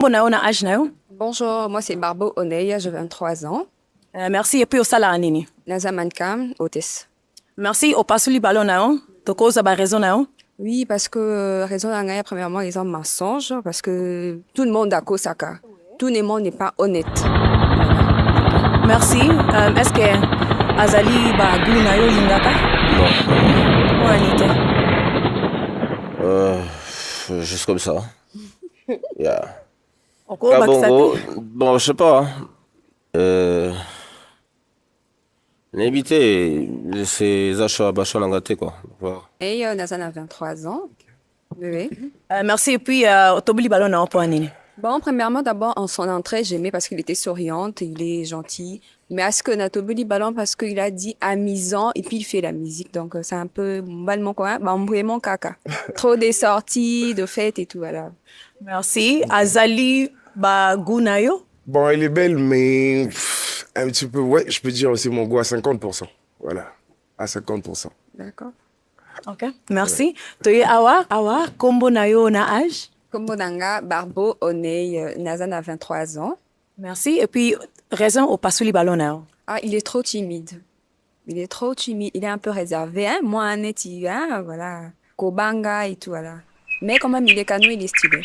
Bonjour, moi c'est Barbo Oneya, j'ai 23 ans. Merci. Et puis, au sala nini. Naza Mankam, hôtesse. Merci. Au pasu li balo na yo. To cause ba raison na yo. Oui, parce que raison d'Angaya, premièrement, raison mensonge, parce que tout le monde a Kosaka. Tout le monde n'est pas honnête. Merci. Est-ce que azali ba gu na yo lingaka? Non. Ou anite? Juste comme ça. Yeah. Oko Ah, bakisate. bon, je sais pas. N'évitez ces achats bachats gâté quoi. Voilà. Et Naza a 23 ans. Oui. Merci. Et puis, otobili balo na yo po anini. Bon, premièrement, d'abord, en son entrée, j'aimais parce qu'il était souriant, il est gentil. Mais à ce que Natobeli Ballon, parce qu'il a dit amusant, et puis il fait la musique. Donc, c'est un peu mon quoi, mon caca. Trop des sorties, de fêtes et tout, voilà. Merci. Azali ba gu na yo. Bon, elle est belle, mais un petit peu, ouais, je peux dire aussi mon goût à 50%. Voilà, à 50%. D'accord. Ok. Merci. Toye awa kombo na yo na âge. Kombonanga, Barbo, Oney, Nazan a 23 ans. Merci. Et puis, raison au pasu li balo na yo. Ah, il est trop timide. Il est trop timide. Il est un peu réservé. Hein? Moi, Annette, hein, voilà. Kobanga et tout, voilà. Mais quand même, il est canon, il est stylé.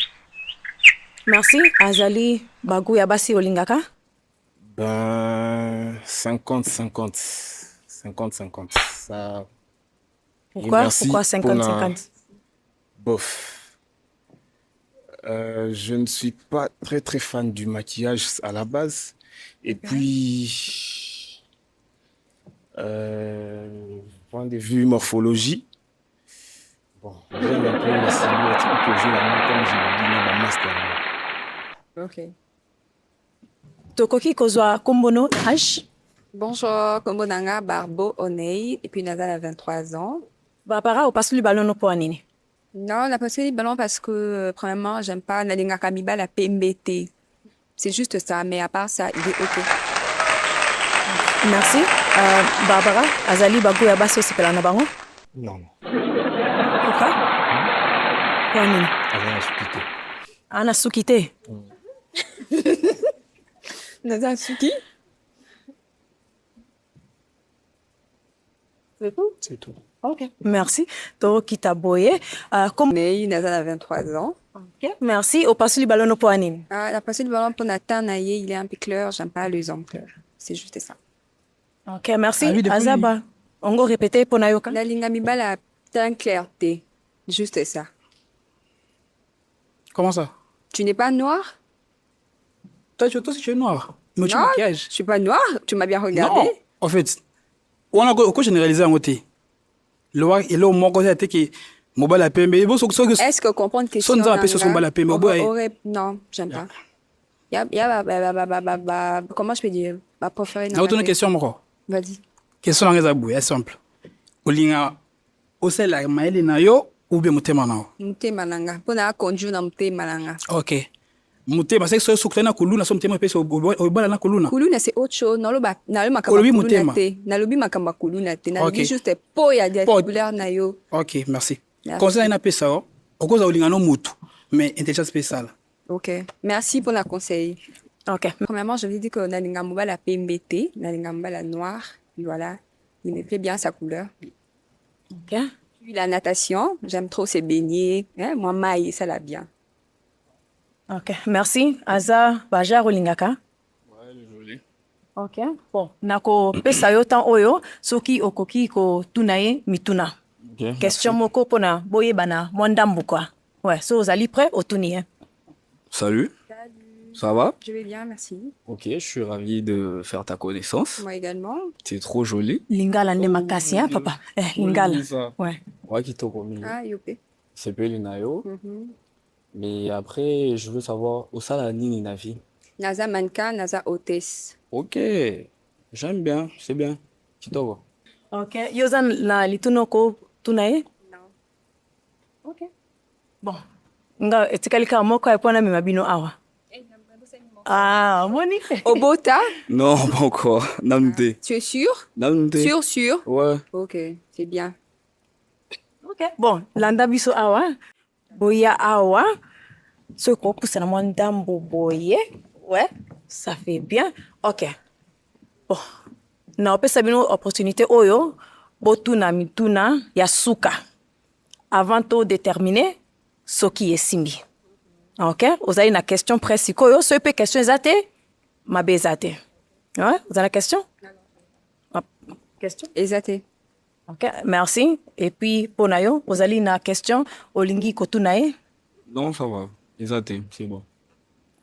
Merci. Azali ba gu ya basi olingaka. Ben, 50-50. 50-50. Ça. Pourquoi? Merci Pourquoi pour 50-50? Bof. Je ne suis pas très très fan du maquillage à la base. Et puis, point de vue morphologie, bon, j'aime un peu la silhouette que j'ai la main comme je le dis dans la master. Ok. Tokoki kozwa kombo no âge. Bonjour, Kombonanga, Barbo, Oney, et puis Nazan a 23 ans. Ba para au pasu li balo no po anini. Non, on a passé les ballons parce que, premièrement, j'aime pas Nalinga Kamiba, la PMBT. C'est juste ça, mais à part ça, il est OK. Merci. Barbara, azali ba gu ya basi osepela na bango. Non, non. Pourquoi? Po anini. Avant, je suis quitté. Ana suki te. Nazan Suki? C'est tout? C'est tout. Ok. Merci. To kitaboye. Comme Oney, Nazan a 23 ans. ok. Merci. Au pasu li balo no po anini. Ah, la passé le ballon pour Nathan Naye, il est un peu clair, j'aime pas les hommes clairs. C'est juste ça. Ok. Merci. Ah, lui, depuis Azaba. Ongo répéter po na yo ka. Nalinga Miba, la teinte clarté. Juste ça. Comment ça? Tu n'es pas noir? Toi, tu es noir. Mais tu Non, maquillage. je suis pas noir. Tu m'as bien regardé. Non, en fait, on a généralisé en côté. Le roi, il est au moins côté que mobile la PMB. Bon, Est-ce que comprendre que Son appelle sur son bal à paix, mais bon, non, j'aime pas. Comment je peux dire? Ma préférée. na autre question encore. Vas-y. Question là est simple. Olinga ose la maili na yo ou bien mutema nao. Mutema nanga. Pona konju na mutema nanga. OK. Mutema c'est so sukutana kuluna so mutema pesa obala na kuluna. Kuluna c'est autre chose. Naloba makamba Olobi kuluna mutema. te. Nalobi makamba kuluna te. Nalobi Ok. juste po ya diabulaire na yo. OK, merci. Merci. Conseil na pesa o. Okoza olinga no mutu. Mais intelligence spéciale. Ok. Merci pour la conseil. Ok. Premièrement, je lui dis que Nalinga Mouba la PMBT, Nalinga Mouba la noire, et voilà. Il me plaît bien sa couleur. Ok. Puis la natation, j'aime trop ses beignets. Hein? Moi, maï, ça l'a bien. Ok. Merci. Aza baja olingaka. Ouais, joli. Ok. Bon. Nako pesa yo tan oyo soki okoki ko tunaye mituna. OK. Question moko pona boye bana mwandambu quoi. Ouais. So ozali prêt otuni hein. Salut, ça va? Je vais bien, merci. Ok, je suis ravi de faire ta connaissance. Moi également. T'es trop jolie. Lingala nde makasi hein papa. Lingala. Ça. Ouais. Ouais, qui t'a commis. Ah, yopé. C'est peu l'inayo. Mhm. Mais après, je veux savoir où ça la nini navi. Naza mannequin, Naza hôtesse. Ok, j'aime bien, c'est bien. Qui t'a vu? Ok. Yozan la lituno ko tunaye. Non. Ok. Bon. Nga etikali ka moko ya pona mimabino awa. Ah, moni. Obota, Non, pas encore. Namde. tu es sûr? Namde. Sûr? Ouais. Ok, c'est bien. Ok. Bon, landa biso awa. Boya awa. Ce qu'on pousse dans mon dambo boye. Ouais, ça fait bien. OK. Bon. Na opesa bino opportunité oyo, botuna mituna ya suka. Avant de déterminer ce qui est simbi. OK? Vous avez une question précise. Koyo, ce peut question zate, ma bezate. Ouais, vous avez la question? Question? Exacté. OK, merci. Et puis, pour Nayo, vous avez une question. Olingi kotunae. Non, ça va. Exact, c'est bon.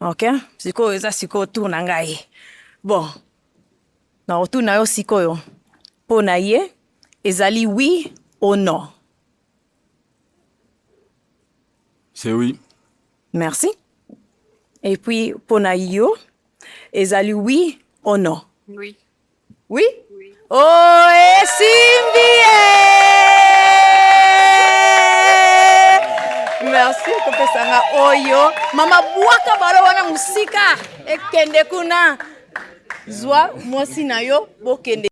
OK? Siko, eza siko tunangai. Bon. Na otunayo siko yo. Pour Naye, ezali oui ou non? C'est oui. Merci. Et puis, pour Nayo, ezali oui ou non? Oui. Oui? Oui. Oh, et Simbi! Merci, Kopesanga Oyo. Mama Buaka balo wana musika. Ekende kuna. Zwa, mwasi na yo, bokende.